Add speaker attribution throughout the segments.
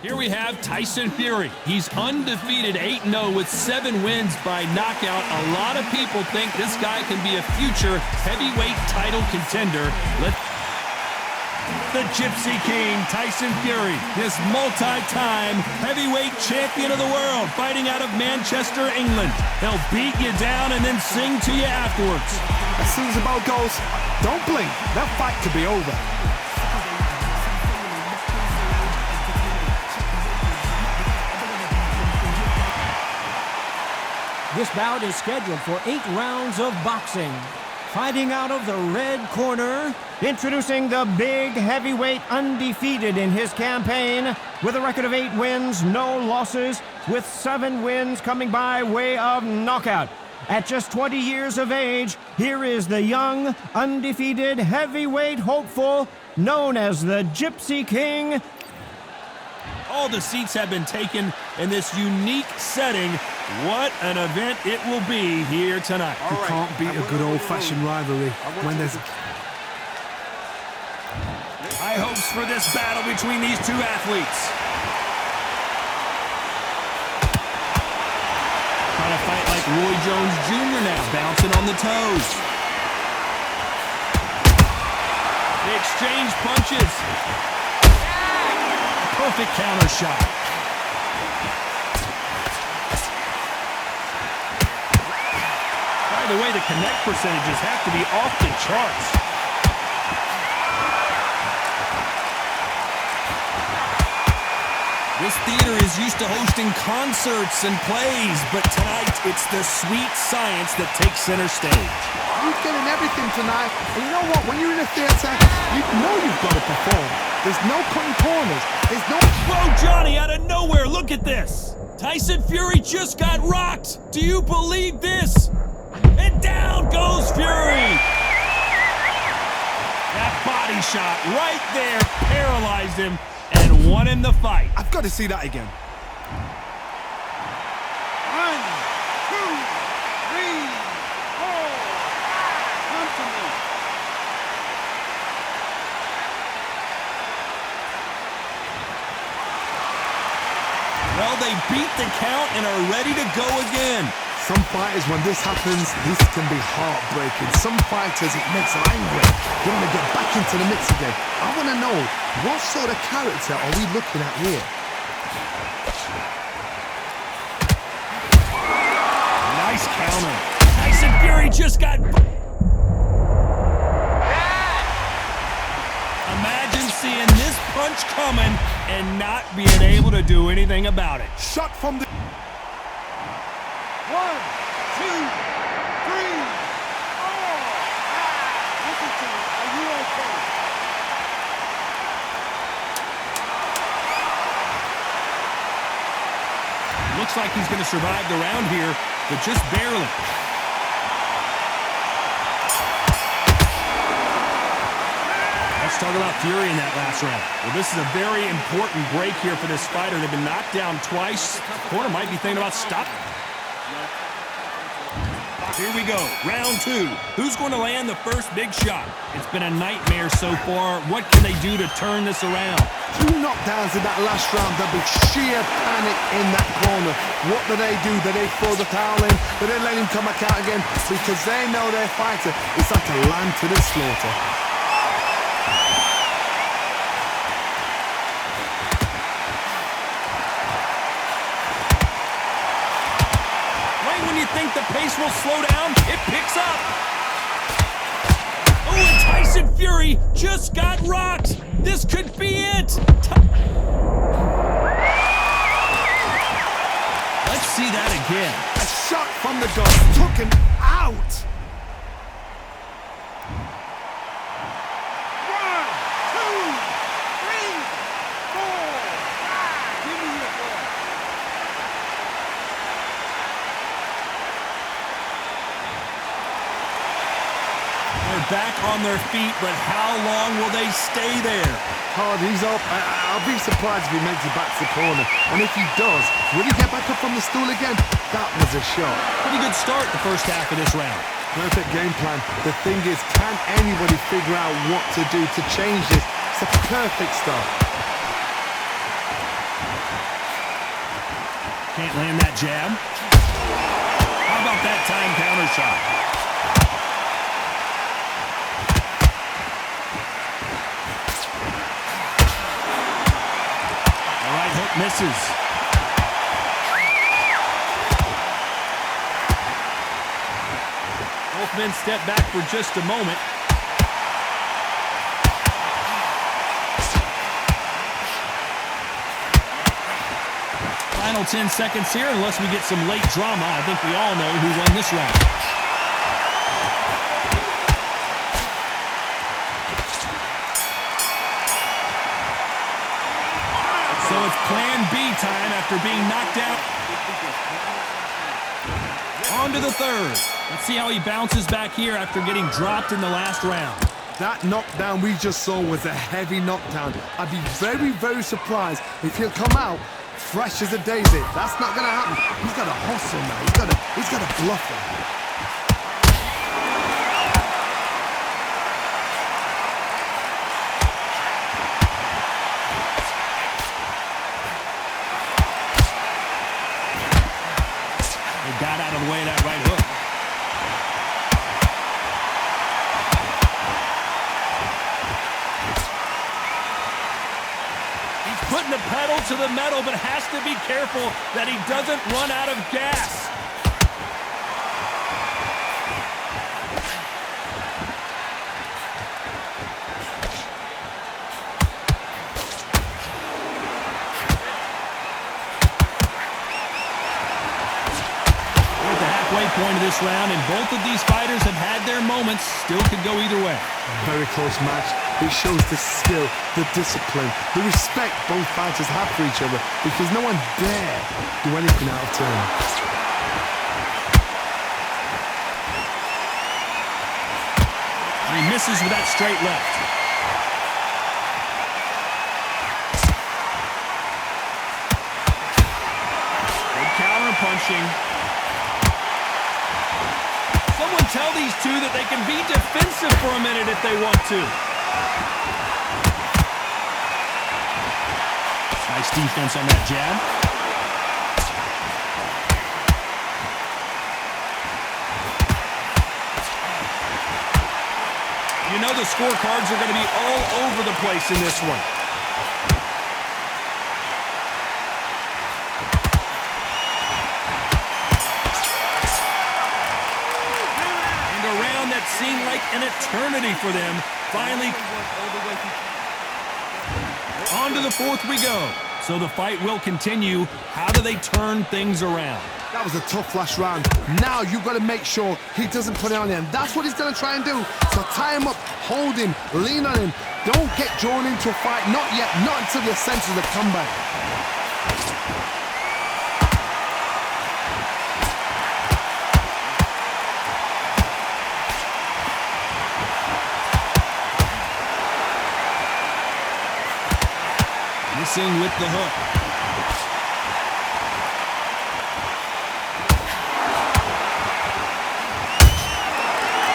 Speaker 1: Here we have Tyson Fury. He's undefeated 8-0 with 7 wins by knockout. A lot of people think this guy can be a future heavyweight title contender. The Gypsy King, Tyson Fury, this multi-time heavyweight champion of the world, fighting out of Manchester, England. He'll beat you down and then sing to you afterwards.
Speaker 2: As soon as the bell goes, don't blink. That fight could be over.
Speaker 3: This bout is scheduled for 8 rounds of boxing. Fighting out of the red corner, introducing the big heavyweight undefeated in his campaign with a record of 8 wins, no losses, with 7 wins coming by way of knockout. At just 20 years of age, here is the young, undefeated heavyweight hopeful known as the Gypsy King.
Speaker 1: All the seats have been taken in this unique setting. What an event it will be here tonight.
Speaker 2: You can't beat a good old-fashioned rivalry when there's...
Speaker 1: High hopes for this battle between these two athletes. Trying to fight like Roy Jones Jr. now, bouncing on the toes. They exchange punches. Perfect counter shot. By the way, the connect percentages have to be off the charts. This theater is used to hosting concerts and plays, but tonight it's the sweet science that takes center stage.
Speaker 2: You're getting everything tonight, and you know what? When you're in a theater, you know you've got to perform. There's no cutting corners. There's no...
Speaker 1: Whoa, Johnny, out of nowhere, look at this. Tyson Fury just got rocked. Do you believe this? And down goes Fury. That body shot right there paralyzed him and won him the fight.
Speaker 2: I've got to see that again.
Speaker 4: 1, 2, 3, 4. Come to me.
Speaker 1: Well, they beat the count and are ready to go again.
Speaker 2: Some fighters, when this happens, this can be heartbreaking. Some fighters, it makes them angry. They want to get back into the mix again. I want to know, what sort of character are we looking at here?
Speaker 1: Nice counter. Tyson Fury just got... Imagine seeing this punch coming and not being able to do anything about it.
Speaker 2: Shot from the...
Speaker 4: 1, 2, 3, 4. Listen to me. Are you okay?
Speaker 1: Looks like he's going to survive the round here, but just barely. Let's talk about Fury in that last round. Well, this is a very important break here for this fighter. They've been knocked down twice. The corner might be thinking about stopping. Here we go, round 2. Who's going to land the first big shot? It's been a nightmare so far. What can they do to turn this around?
Speaker 2: 2 knockdowns in that last round. There'll be sheer panic in that corner. What do? Do they throw the towel in? Do they let him come back out again? Because they know their fighter is like a lamb to the slaughter.
Speaker 1: Think the pace will slow down, it picks up. Oh, and Tyson Fury just got rocked. This could be it. Let's see that again.
Speaker 2: A shot from the gun took him out.
Speaker 4: 1, 2, 3, 4, 5. Give me your ball.
Speaker 1: They're back on their feet, but how long will they stay there?
Speaker 2: Hard, he's up. I'll be surprised if he makes it back to the corner. And if he does, will he get back up from the stool again? That was a shot.
Speaker 1: Pretty good start the first half of this round.
Speaker 2: Perfect game plan. The thing is, can anybody figure out what to do to change this? It's a perfect start.
Speaker 1: Can't land that jab. How about that time counter shot? The right hook misses. Both men step back for just a moment. Final 10 seconds here, unless we get some late drama. I think we all know who won this round. So it's plan B time after being knocked out. On to the third. Let's see how he bounces back here after getting dropped in the last round.
Speaker 2: That knockdown we just saw was a heavy knockdown. I'd be very, very surprised if he'll come out fresh as a daisy. That's not going to happen. He's got to hustle now. He's got to bluff him.
Speaker 1: They got out of the way of that right hook. Putting the pedal to the metal, but has to be careful that he doesn't run out of gas. We're at the halfway point of this round, and both of these fighters have had their moments. Still could go either way.
Speaker 2: Very close match. It shows the skill, the discipline, the respect both fighters have for each other, because no one dare do anything out of turn.
Speaker 1: And he misses with that straight left. Good counter punching. Someone tell these two that they can be defensive for a minute if they want to. Nice defense on that jab. You know the scorecards are going to be all over the place in this one. And a round that seemed like an eternity for them finally. On to the fourth we go. So the fight will continue. How do they turn things around?
Speaker 2: That was a tough last round. Now you've got to make sure he doesn't put it on him. That's what he's going to try and do. So tie him up, hold him, lean on him. Don't get drawn into a fight. Not yet. Not until your senses of comeback.
Speaker 1: Missing with the hook.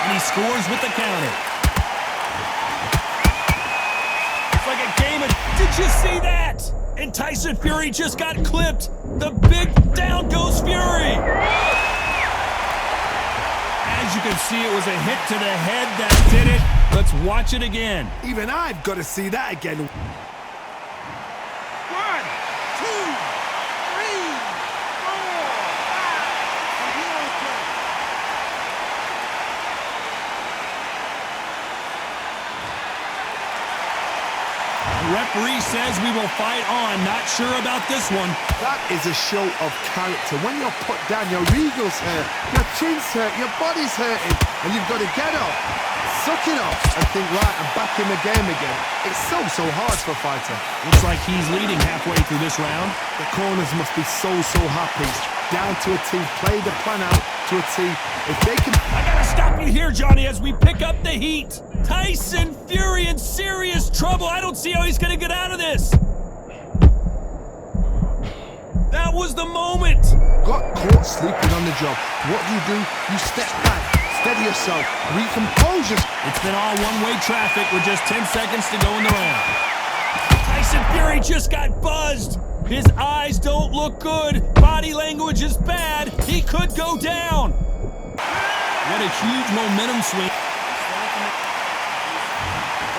Speaker 1: And he scores with the counter. It's like a game of, did you see that? And Tyson Fury just got clipped. The big down goes Fury. As you can see, it was a hit to the head that did it. Let's watch it again.
Speaker 2: Even I've got to see that again.
Speaker 1: Referee says we will fight on. Not sure about this one.
Speaker 2: That is a show of character. When you're put down, your ego's hurt, your chin's hurt, your body's hurting, and you've got to get up, suck it up, and think, right, I'm back in the game again. It's so hard for a fighter.
Speaker 1: Looks like he's leading halfway through this round.
Speaker 2: The corners must be so happy. Down to a T, play the plan out to a T. If they can...
Speaker 1: I gotta stop you here, Johnny, as we pick up the heat. Tyson Fury in serious trouble. I don't see how he's gonna get out of this. That was the moment.
Speaker 2: Got caught sleeping on the job. What do? You step back, steady yourself, recompose yourself.
Speaker 1: It's been all one-way traffic with just 10 seconds to go in the round. Tyson Fury just got buzzed. His eyes don't look good. Body language is bad. He could go down. What a huge momentum swing.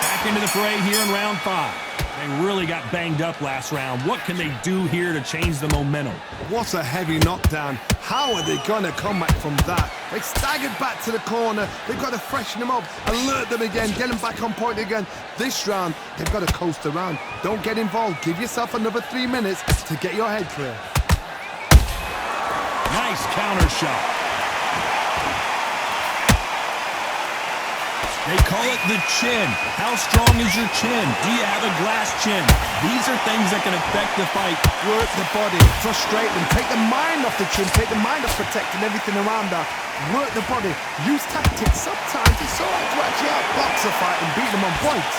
Speaker 1: Back into the fray here in round 5. They really got banged up last round. What can they do here to change the momentum?
Speaker 2: What a heavy knockdown. How are they going to come back from that? They staggered back to the corner. They've got to freshen them up, alert them again, get them back on point again. This round, they've got to coast around. Don't get involved. Give yourself another 3 minutes to get your head clear.
Speaker 1: Nice counter shot. They call it the chin. How strong is your chin? Do you have a glass chin? These are things that can affect the fight.
Speaker 2: Work the body, frustrate them, take the mind off the chin, take the mind off protecting everything around that. Work the body, use tactics. Sometimes it's all right to actually outbox a fight and beat them on points.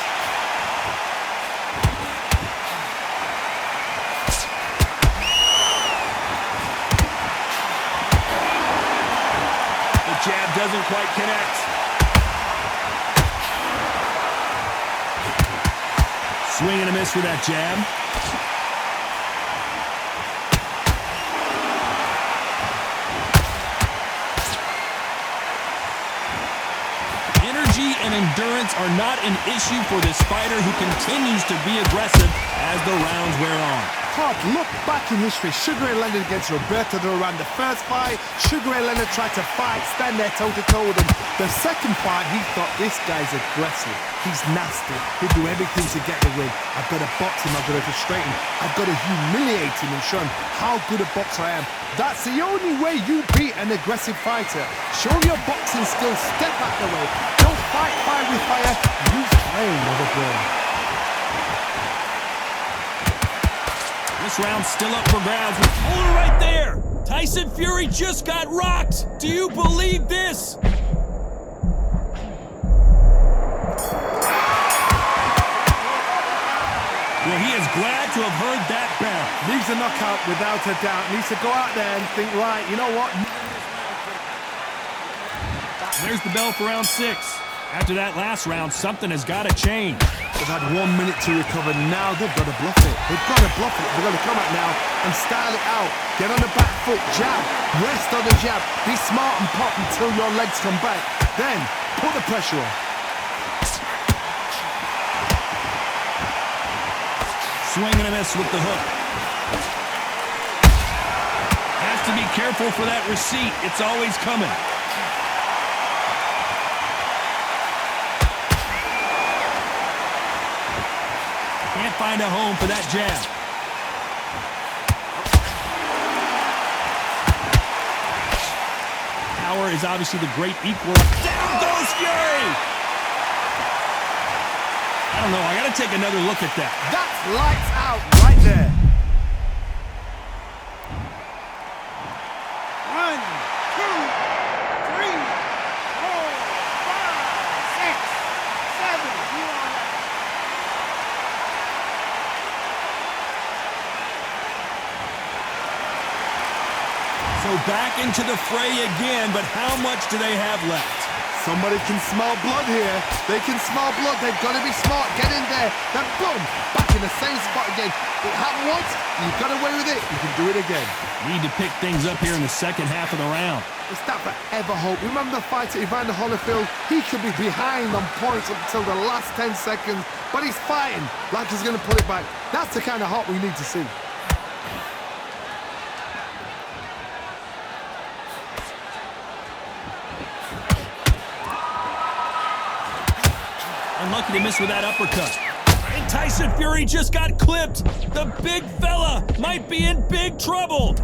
Speaker 1: The jab doesn't quite connect. Swing and a miss with that jab. Energy and endurance are not an issue for this fighter who continues to be aggressive as the rounds wear on.
Speaker 2: Todd, look back in history. Sugar Ray Leonard against Roberto Duran. The first fight, Sugar Ray Leonard tried to fight, stand there toe-to-toe with him. The second fight, he thought, this guy's aggressive. He's nasty. He'll do everything to get the win. I've got to box him. I've got to frustrate him. I've got to humiliate him and show him how good a boxer I am. That's the only way you beat an aggressive fighter. Show your boxing skills. Step out the way. Don't fight fire with fire. Use flame with a brain.
Speaker 1: This round's still up for grabs. Hold it right there. Tyson Fury just got rocked. Do you believe this? Well, he is glad to have heard that bell.
Speaker 2: Needs a knockout without a doubt. Needs to go out there and think, right, you know what?
Speaker 1: There's the bell for round 6. After that last round, something has got to change.
Speaker 2: They've had 1 minute to recover. Now they've got to bluff it. They've got to bluff it. They've got to come out now and style it out. Get on the back foot, jab. Rest on the jab. Be smart and pop until your legs come back. Then, put the pressure on.
Speaker 1: Swing and a miss with the hook. Has to be careful for that receipt. It's always coming. Can't find a home for that jab. Power is obviously the great equalizer. Down goes Fury! I don't know. I got to take another look at that.
Speaker 2: That's lights out right there.
Speaker 4: 1, 2, 3, 4, 5, 6, 7. You are
Speaker 1: So back into the fray again, but how much do they have left?
Speaker 2: Somebody can smell blood here. They can smell blood. They've got to be smart. Get in there. Then boom, back in the same spot again. It happened once. You got away with it. You can do it again.
Speaker 1: Need to pick things up here in the second half of the round.
Speaker 2: It's that forever hope. Remember the fighter Evander Holyfield? He could be behind on points up until the last 10 seconds, but he's fighting like he's going to put it back. That's the kind of hope we need to see.
Speaker 1: Unlucky to miss with that uppercut. And Tyson Fury just got clipped. The big fella might be in big trouble.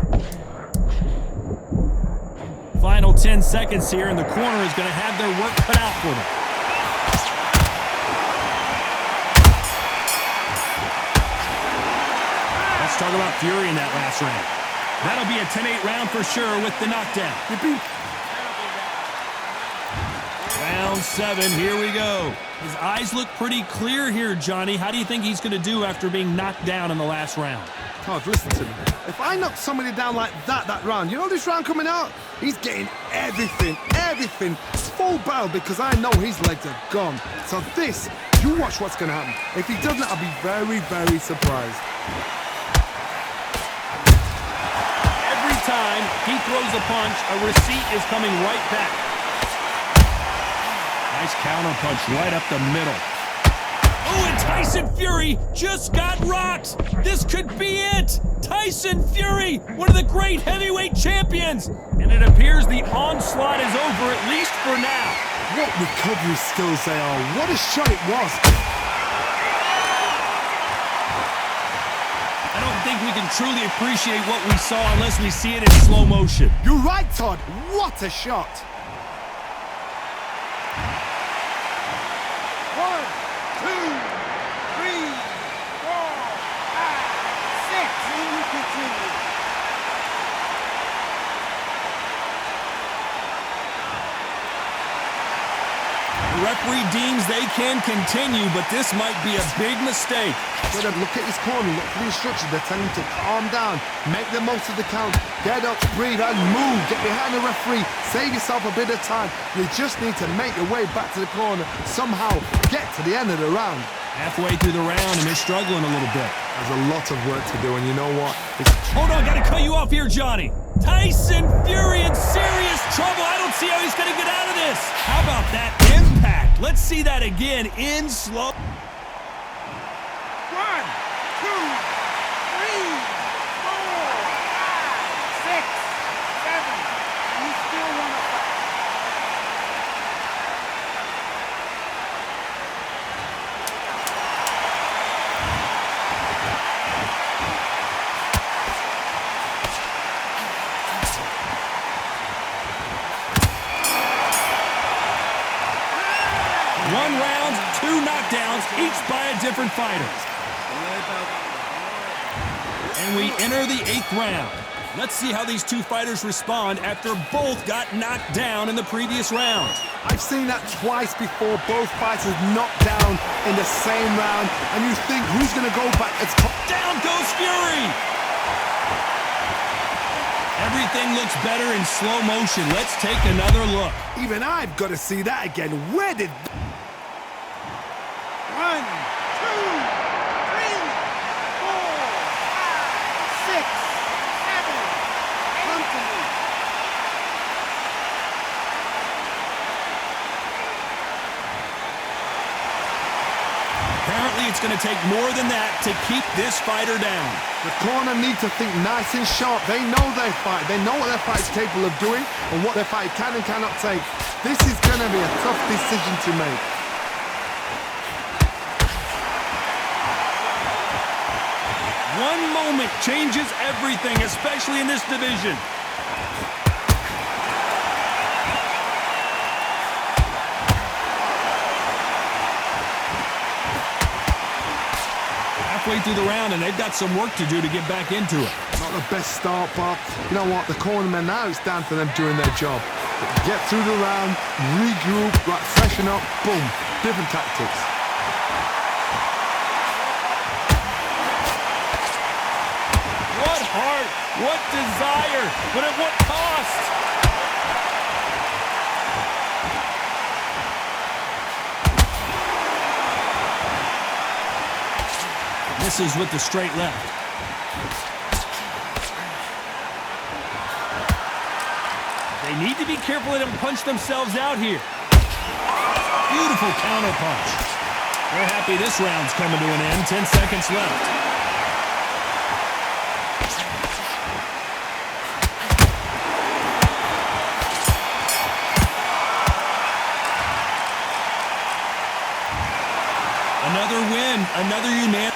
Speaker 1: Final 10 seconds here, and the corner is going to have their work cut out for them. Let's talk about Fury in that last round. That'll be a 10-8 round for sure with the knockdown. Round 7, here we go. His eyes look pretty clear here, Johnny. How do you think he's going to do after being knocked down in the last round?
Speaker 2: Todd, listen to me. If I knock somebody down like that round, you know this round coming out? He's getting everything, full barrel, because I know his legs are gone. So this, you watch what's going to happen. If he doesn't, I'll be very, very surprised.
Speaker 1: time he throws a punch, a receipt is coming right back. Nice counter punch right up the middle. Oh, and Tyson Fury just got rocked. This could be it. Tyson Fury, one of the great heavyweight champions. And it appears the onslaught is over, at least for now.
Speaker 2: What recovery skills they are. What a shot it was.
Speaker 1: I don't think we can truly appreciate what we saw unless we see it in slow motion.
Speaker 2: You're right, Todd. What a shot.
Speaker 4: 1, 2, 3, 4, 5, 6. And you continue.
Speaker 1: The referee deems they can continue, but this might be a big mistake.
Speaker 2: Look at his corner, look at the instructions. They're telling him to calm down, make the most of the count, get up, breathe, and move. Get behind the referee, save yourself a bit of time. You just need to make your way back to the corner, somehow get to the end of the round.
Speaker 1: Halfway through the round, and they're struggling a little bit.
Speaker 2: There's a lot of work to do, and you know what?
Speaker 1: Hold on, gotta cut you off here, Johnny. Tyson Fury in serious trouble. I don't see how he's gonna get out of this. How about that impact? Let's see that again in slow.
Speaker 4: 1, 2, 3, 4, 5, 6, 7. You still want to fight.
Speaker 1: One round, 2 knockdowns, each by a different fighter. And we enter the 8th round. Let's see how these two fighters respond after both got knocked down in the previous round.
Speaker 2: I've seen that twice before, both fighters knocked down in the same round, and you think, who's going to go back?
Speaker 1: Down goes Fury! Everything looks better in slow motion. Let's take another look.
Speaker 2: Even I've got to see that again. Where did...
Speaker 4: 1, 2, 3, 4, 5, 6, 7. Come to me.
Speaker 1: Apparently, it's going to take more than that to keep this fighter down.
Speaker 2: The corner need to think nice and sharp. They know their fight. They know what their fight's capable of doing and what their fight can and cannot take. This is going to be a tough decision to make.
Speaker 1: One moment changes everything, especially in this division. Halfway through the round, and they've got some work to do to get back into it.
Speaker 2: Not the best start, but you know what? The cornermen now, it's down to them doing their job. Get through the round, regroup, right, freshen up, boom. Different tactics.
Speaker 1: What heart, what desire, but at what cost? Misses with the straight left. They need to be careful they don't punch themselves out here. Beautiful counter punch. They're happy this round's coming to an end. 10 seconds left. Another win, another unanimous.